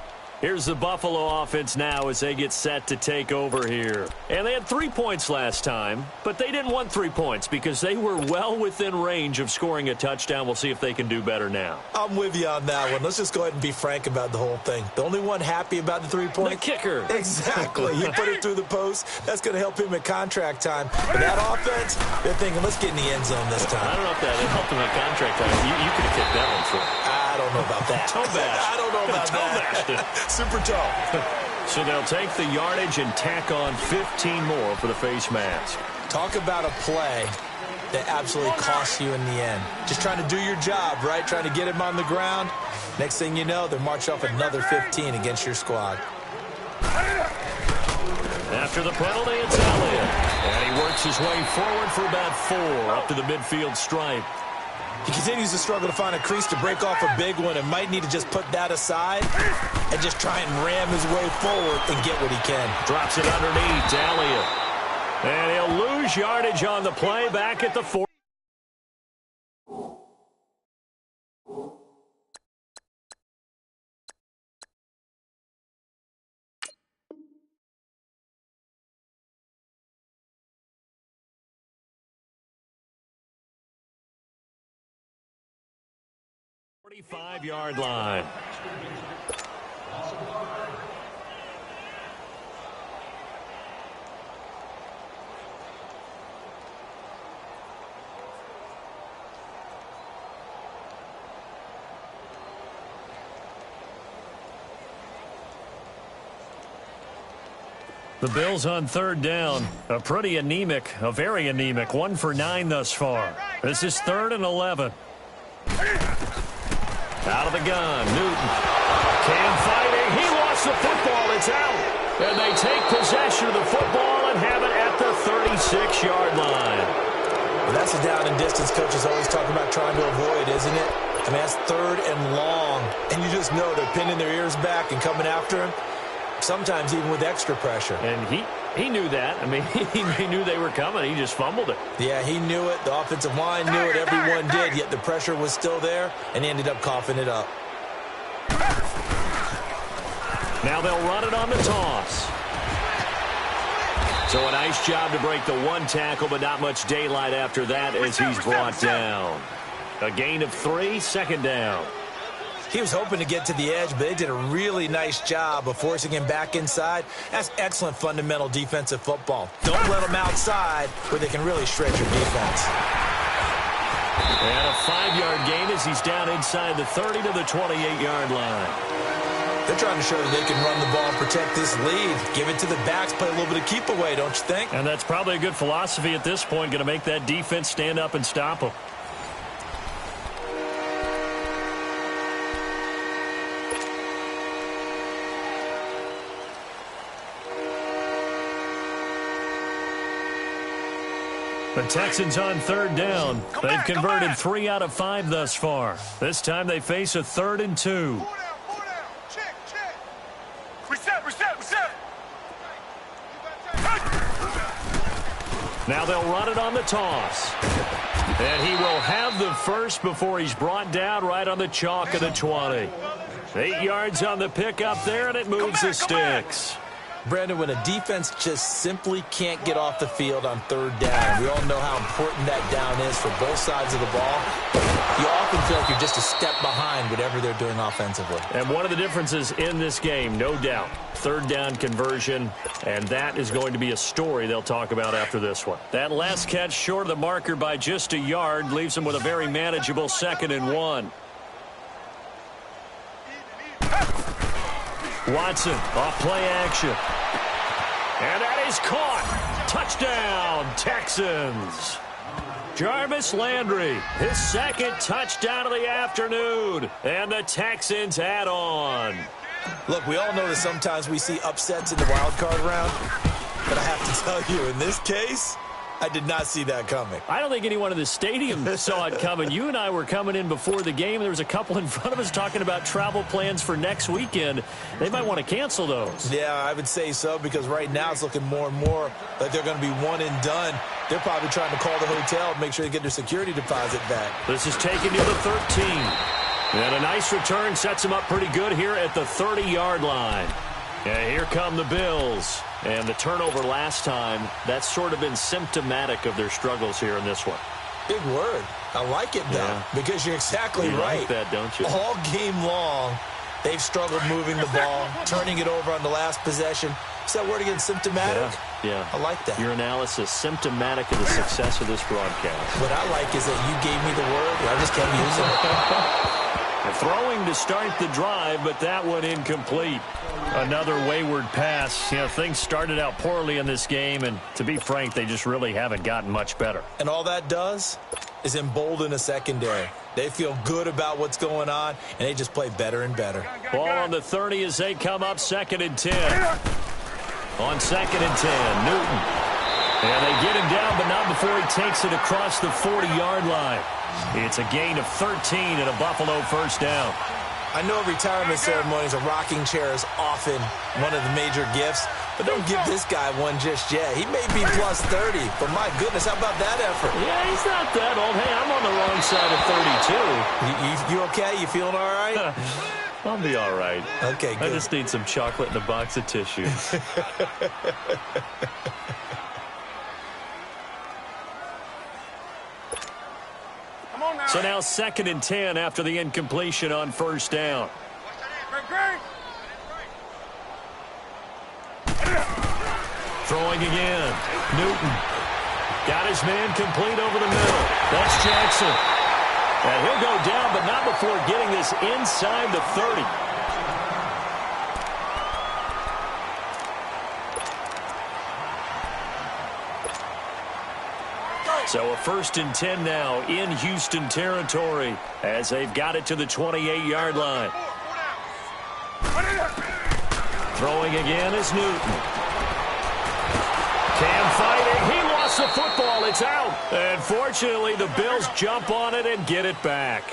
Here's the Buffalo offense now as they get set to take over here. And they had 3 points last time, but they didn't want 3 points because they were well within range of scoring a touchdown. We'll see if they can do better now. I'm with you on that one. Let's just go ahead and be frank about the whole thing. The only one happy about the 3 points? The kicker. Exactly. You put it through the post. That's going to help him at contract time. But that offense, they're thinking, let's get in the end zone this time. I don't know if that helped him at contract time. You could have kicked that one for him. I don't know about that. Toe bash. I don't know about that. Super tall. So they'll take the yardage and tack on 15 more for the face mask. Talk about a play that absolutely costs you in the end. Just trying to do your job, right? Trying to get him on the ground. Next thing you know, they're marching off another 15 against your squad. After the penalty, it's Elliott. And he works his way forward for about 4 up to the midfield stripe. He continues to struggle to find a crease to break off a big one and might need to just put that aside and just try and ram his way forward and get what he can. Drops it underneath to Elliott. And he'll lose yardage on the play back at the 4. Five-yard line. The Bills on 3rd down. A very anemic. 1 for 9 thus far. This is 3rd and 11. Out of the gun, Newton. Cam fighting. He lost the football. It's out. And they take possession of the football and have it at the 36-yard line. Well, that's a down and distance coaches always talk about trying to avoid, isn't it? I mean, that's 3rd and long. And you just know they're pinning their ears back and coming after him, sometimes even with extra pressure. And He knew that. I mean, he knew they were coming. He just fumbled it. Yeah, he knew it. The offensive line knew it. Everyone did, yet the pressure was still there, and he ended up coughing it up. Now they'll run it on the toss. So a nice job to break the one tackle, but not much daylight after that as he's brought down. A gain of 3, second down. He was hoping to get to the edge, but they did a really nice job of forcing him back inside. That's excellent fundamental defensive football. Don't let them outside where they can really stretch your defense. And a 5-yard gain as he's down inside the 30 to the 28-yard line. They're trying to show that they can run the ball and protect this lead. Give it to the backs, play a little bit of keep away, don't you think? And that's probably a good philosophy at this point, going to make that defense stand up and stop them. The Texans on third down. They've converted 3 out of 5 thus far. This time they face a 3rd and 2. Check. Reset. Now they'll run it on the toss. And he will have the first before he's brought down right on the chalk of the 20. 8 yards on the pickup there, and it moves the sticks. Brandon, when a defense just simply can't get off the field on third down, we all know how important that down is for both sides of the ball. You often feel like you're just a step behind whatever they're doing offensively. And one of the differences in this game, no doubt, third down conversion, and that is going to be a story they'll talk about after this one. That last catch short of the marker by just a yard leaves them with a very manageable 2nd and 1. Watson off play action. And that is caught. Touchdown, Texans. Jarvis Landry, his 2nd touchdown of the afternoon. And the Texans add on. Look, we all know that sometimes we see upsets in the wild card round. But I have to tell you, in this case, I did not see that coming. I don't think anyone in the stadium saw it coming. You and I were coming in before the game. There was a couple in front of us talking about travel plans for next weekend. They might want to cancel those. Yeah, I would say so, because right now it's looking more and more like they're going to be one and done. They're probably trying to call the hotel and make sure they get their security deposit back. This is taken to the 13. And a nice return sets them up pretty good here at the 30-yard line. And here come the Bills. And the turnover last time, that's sort of been symptomatic of their struggles here in this one. Big word. I like it, though, because you're exactly right. You like that, don't you? All game long, they've struggled moving the ball, turning it over on the last possession. Is that word again, symptomatic? Yeah. I like that. Your analysis, symptomatic of the success of this broadcast. What I like is that you gave me the word. I just kept using it. Throwing to start the drive, but that one incomplete. Another wayward pass. You know, things started out poorly in this game, and to be frank, they just really haven't gotten much better. And all that does is embolden a secondary. They feel good about what's going on, and they just play better and better. Ball on the 30 as they come up 2nd and 10. On 2nd and 10, Newton. And they get him down, but not before he takes it across the 40-yard line. It's a gain of 13 and a Buffalo first down. I know retirement ceremonies, a rocking chair is often one of the major gifts, but don't give this guy one just yet. He may be plus 30, but my goodness, how about that effort? Yeah, he's not that old. Hey, I'm on the wrong side of 32. You okay? You feeling all right? I'll be all right. Okay, good. I just need some chocolate and a box of tissues. So now 2nd and 10 after the incompletion on first down. Throwing again. Newton. Got his man complete over the middle. That's Jackson. And he'll go down, but not before getting this inside the 30. So a 1st and 10 now in Houston territory as they've got it to the 28-yard line. Throwing again is Newton. Cam fighting. He lost the football. It's out. And fortunately, the Bills jump on it and get it back.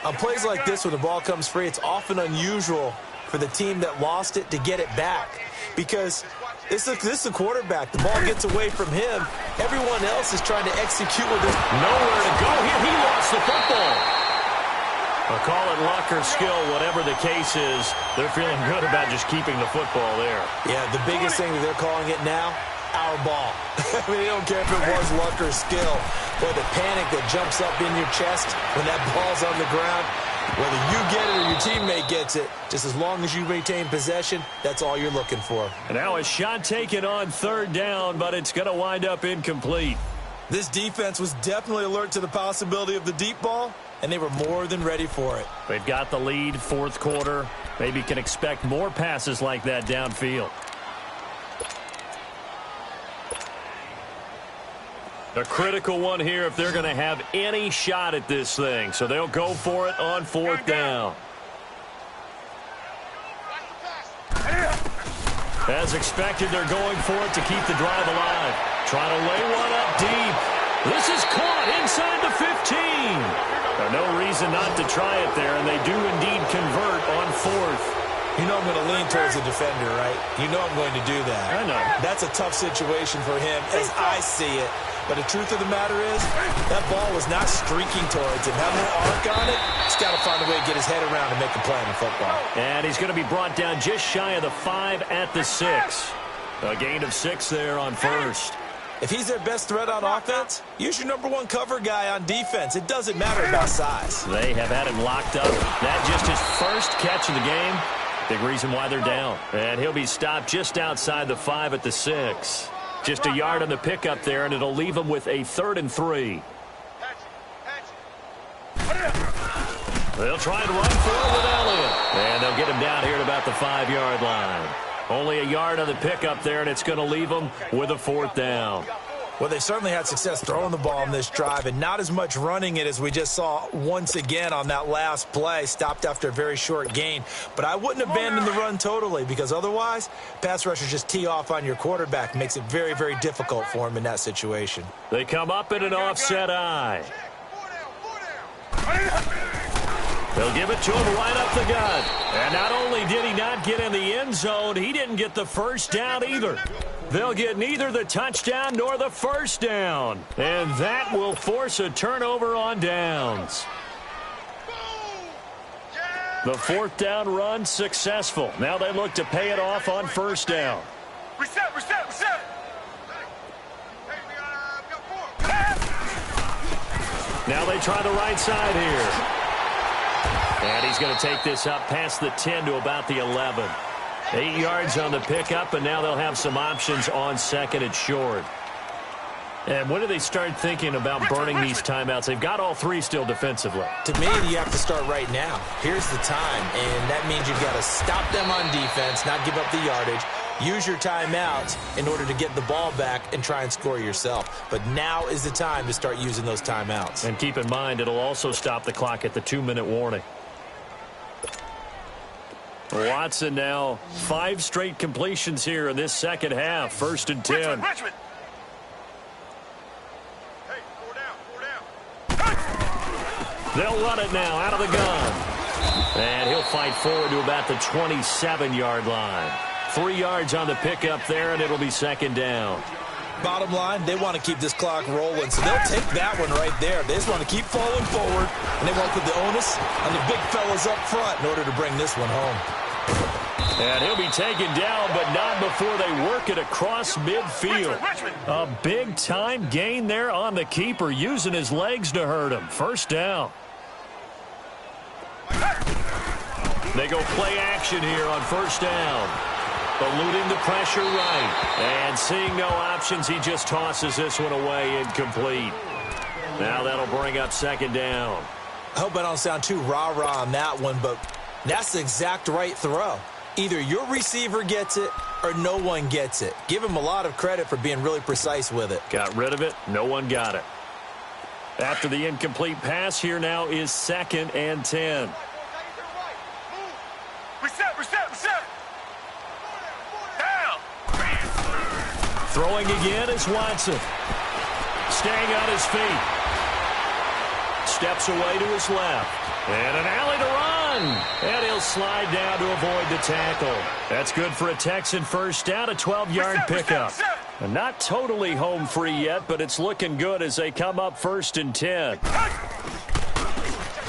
On plays like this, when the ball comes free, it's often unusual for the team that lost it to get it back, because This is a quarterback. The ball gets away from him. Everyone else is trying to execute with this. Nowhere to go here. He lost the football. I'll call it luck or skill, whatever the case is. They're feeling good about just keeping the football there. Yeah, the biggest thing that they're calling it now, our ball. I mean, they don't care if it was luck or skill. Boy, the panic that jumps up in your chest when that ball's on the ground, whether you get it or your teammate gets it, just as long as you maintain possession, that's all you're looking for. And now a shot taken on third down, but it's going to wind up incomplete. This defense was definitely alert to the possibility of the deep ball, and they were more than ready for it. They've got the lead, fourth quarter. Maybe can expect more passes like that downfield. A critical one here if they're going to have any shot at this thing. So they'll go for it on fourth down. As expected, they're going for it to keep the drive alive. Trying to lay one up deep. This is caught inside the 15. No reason not to try it there, and they do indeed convert on fourth. You know I'm going to lean towards the defender, right? You know I'm going to do that. I know. That's a tough situation for him as I see it. But the truth of the matter is, that ball was not streaking towards him. Having an arc on it, he's got to find a way to get his head around and make a play in the football. And he's going to be brought down just shy of the 5 at the 6. A gain of 6 there on first. If he's their best threat on offense, use your number one cover guy on defense. It doesn't matter about size. They have had him locked up. That just his first catch of the game. Big reason why they're down. And he'll be stopped just outside the 5 at the 6. Just a yard on the pickup there, and it'll leave him with a 3rd and 3. They'll try and run for it with Elliott. And they'll get him down here at about the 5-yard line. Only a yard on the pickup there, and it's going to leave them with a 4th down. Well, they certainly had success throwing the ball on this drive, and not as much running it as we just saw once again on that last play, stopped after a very short gain. But I wouldn't abandon the run totally, because otherwise, pass rushers just tee off on your quarterback. Makes it very, very difficult for him in that situation. They come up in an offset eye. They'll give it to him right up the gut. And not only did he not get in the end zone, he didn't get the first down either. They'll get neither the touchdown nor the first down. And that will force a turnover on downs. The 4th down run successful. Now they look to pay it off on first down. Reset. Now they try the right side here. And he's going to take this up past the 10 to about the 11. 8 yards on the pickup, and now they'll have some options on 2nd and short. And when do they start thinking about burning these timeouts? They've got all 3 still defensively. To me, you have to start right now. Here's the time, and that means you've got to stop them on defense, not give up the yardage, use your timeouts in order to get the ball back and try and score yourself. But now is the time to start using those timeouts. And keep in mind, it'll also stop the clock at the 2-minute warning. Watson now 5 straight completions here in this second half. 1st and 10. Richmond. Hey, 4 down. They'll run it now out of the gun. And he'll fight forward to about the 27-yard line. 3 yards on the pickup there, and it'll be 2nd down. Bottom line, they want to keep this clock rolling, so they'll take that one right there. They just want to keep falling forward, and they want to put the onus on the big fellas up front in order to bring this one home. And he'll be taken down, but not before they work it across midfield. A big-time gain there on the keeper, using his legs to hurt him. 1st down. They go play action here on 1st down. Eluding the pressure right. And seeing no options, he just tosses this one away incomplete. Now that'll bring up 2nd down. I hope I don't sound too rah-rah on that one, but that's the exact right throw. Either your receiver gets it or no one gets it. Give him a lot of credit for being really precise with it. Got rid of it. No one got it. After the incomplete pass, here now is 2nd and 10. Reset. Down. Throwing again is Watson. Staying on his feet. Steps away to his left. And an alley to run. And he'll slide down to avoid the tackle. That's good for a Texan first down, a 12-yard pickup. And not totally home free yet, but it's looking good as they come up 1st and 10.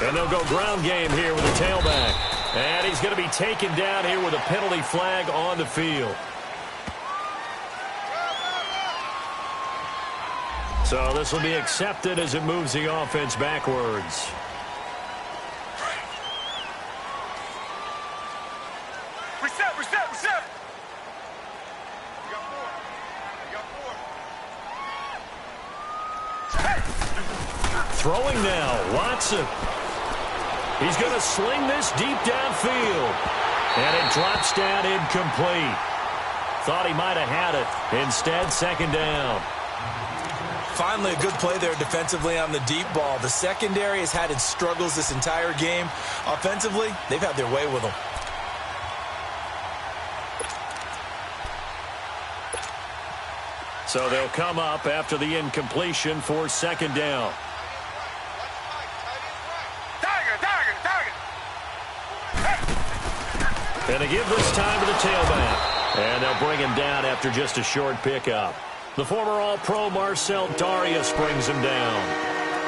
And they'll go ground game here with a tailback. And he's going to be taken down here with a penalty flag on the field. So this will be accepted as it moves the offense backwards. Reset. Throwing now, Watson. He's going to sling this deep downfield. And it drops down incomplete. Thought he might have had it. Instead, 2nd down. Finally, a good play there defensively on the deep ball. The secondary has had its struggles this entire game. Offensively, they've had their way with them. So they'll come up after the incompletion for 2nd down. And they give this time to the tailback. And they'll bring him down after just a short pickup. The former All-Pro Marcel Darius brings him down.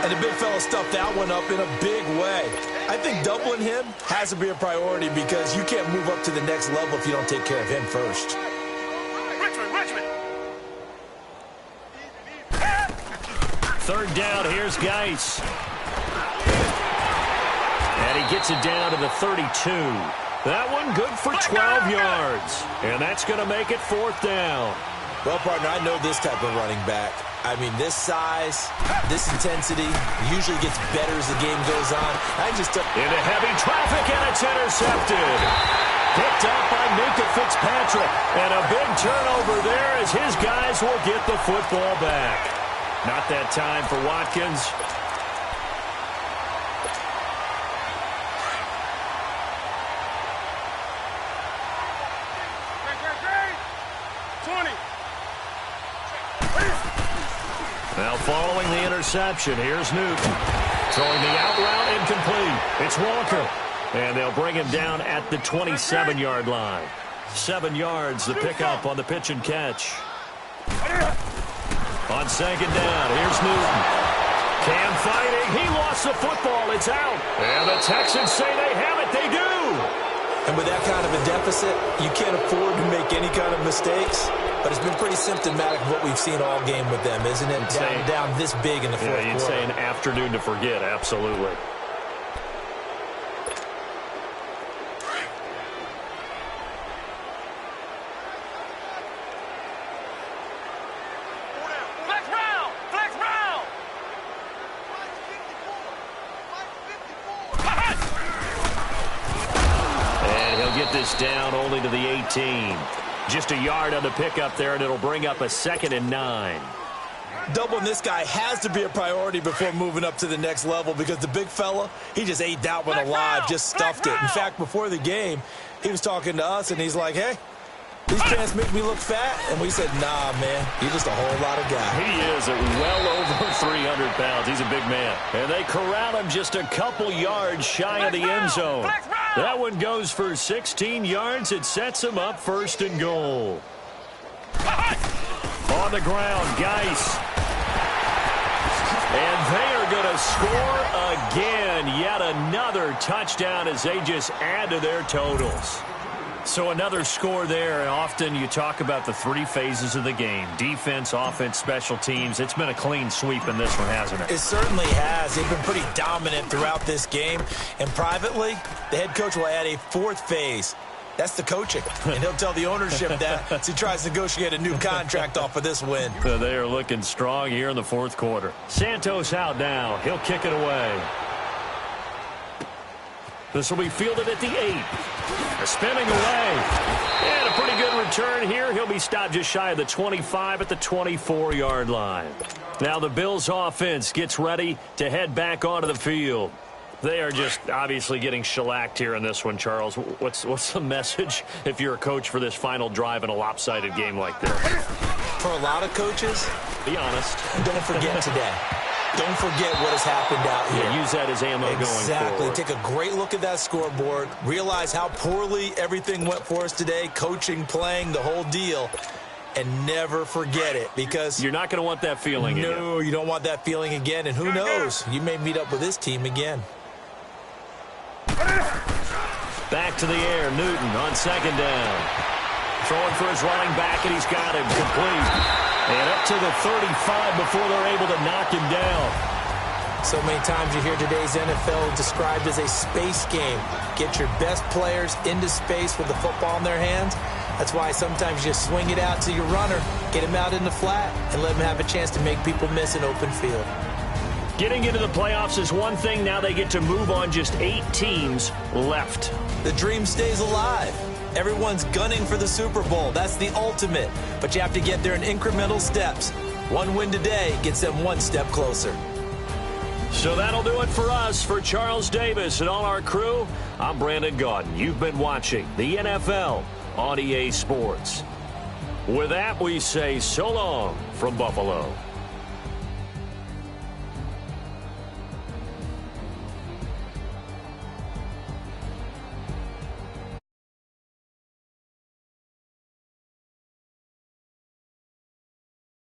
And the big fella stuffed that one up in a big way. I think doubling him has to be a priority because you can't move up to the next level if you don't take care of him first. Richmond. 3rd down, here's Geis. And he gets it down to the 32. That one good for 12 yards. And that's going to make it 4th down. Well, partner, I know this type of running back. I mean, this size, this intensity usually gets better as the game goes on. Into heavy traffic, and it's intercepted. Picked up by Minkah Fitzpatrick. And a big turnover there as his guys will get the football back. Not that time for Watkins. Now following the interception, here's Newton. Throwing the out route incomplete. It's Walker. And they'll bring him down at the 27-yard line. 7 yards, the pickup on the pitch and catch. On 2nd down, here's Newton. Cam fighting. He lost the football. It's out. And the Texans say they have it. They do. And with that kind of a deficit, you can't afford to make any kind of mistakes. But it's been pretty symptomatic of what we've seen all game with them, isn't it? Down this big in the fourth quarter. You'd say an afternoon to forget, absolutely. Flex round. And he'll get this down only to the 18. Just a yard on the pickup there, and it'll bring up a 2nd and 9. Doubling this guy has to be a priority before moving up to the next level because the big fella, he just ate that one alive, just stuffed it. In fact, before the game, he was talking to us, and he's like, hey, these pants make me look fat. And we said, nah, man, you're just a whole lot of guy. He is at well over 300 pounds. He's a big man. And they corral him just a couple yards shy of the end zone. That one goes for 16 yards. It sets him up 1st and goal. On the ground, Geis. And they are going to score again. Yet another touchdown as they just add to their totals. So another score there, and often you talk about the 3 phases of the game. Defense, offense, special teams. It's been a clean sweep in this one, hasn't it? It certainly has. They've been pretty dominant throughout this game. And privately, the head coach will add a 4th phase. That's the coaching. And he'll tell the ownership that as he tries to negotiate a new contract off of this win. They are looking strong here in the 4th quarter. Santos out now. He'll kick it away. This will be fielded at the 8. Spinning away. And a pretty good return here. He'll be stopped just shy of the 25 at the 24-yard line. Now the Bills offense gets ready to head back onto the field. They are just obviously getting shellacked here in this one, Charles. What's the message if you're a coach for this final drive in a lopsided game like this? For a lot of coaches, be honest. don't forget today. Don't forget what has happened out here. Yeah, use that as ammo going forward. Exactly. Take a great look at that scoreboard. Realize how poorly everything went for us today. Coaching, playing, the whole deal. And never forget it, because you're not going to want that feeling again. No, you don't want that feeling again. And who knows? You may meet up with this team again. Back to the air. Newton on second down. Throwing for his running back, and he's got him complete. And up to the 35 before they're able to knock him down. So many times you hear today's NFL described as a space game. Get your best players into space with the football in their hands. That's why sometimes you just swing it out to your runner, get him out in the flat, and let him have a chance to make people miss an open field. Getting into the playoffs is one thing. Now they get to move on. Just 8 teams left. The dream stays alive. Everyone's gunning for the Super Bowl. That's the ultimate. But you have to get there in incremental steps. One win today gets them one step closer. So that'll do it for us. For Charles Davis and all our crew, I'm Brandon Gaudin. You've been watching the NFL on EA Sports. With that, we say so long from Buffalo.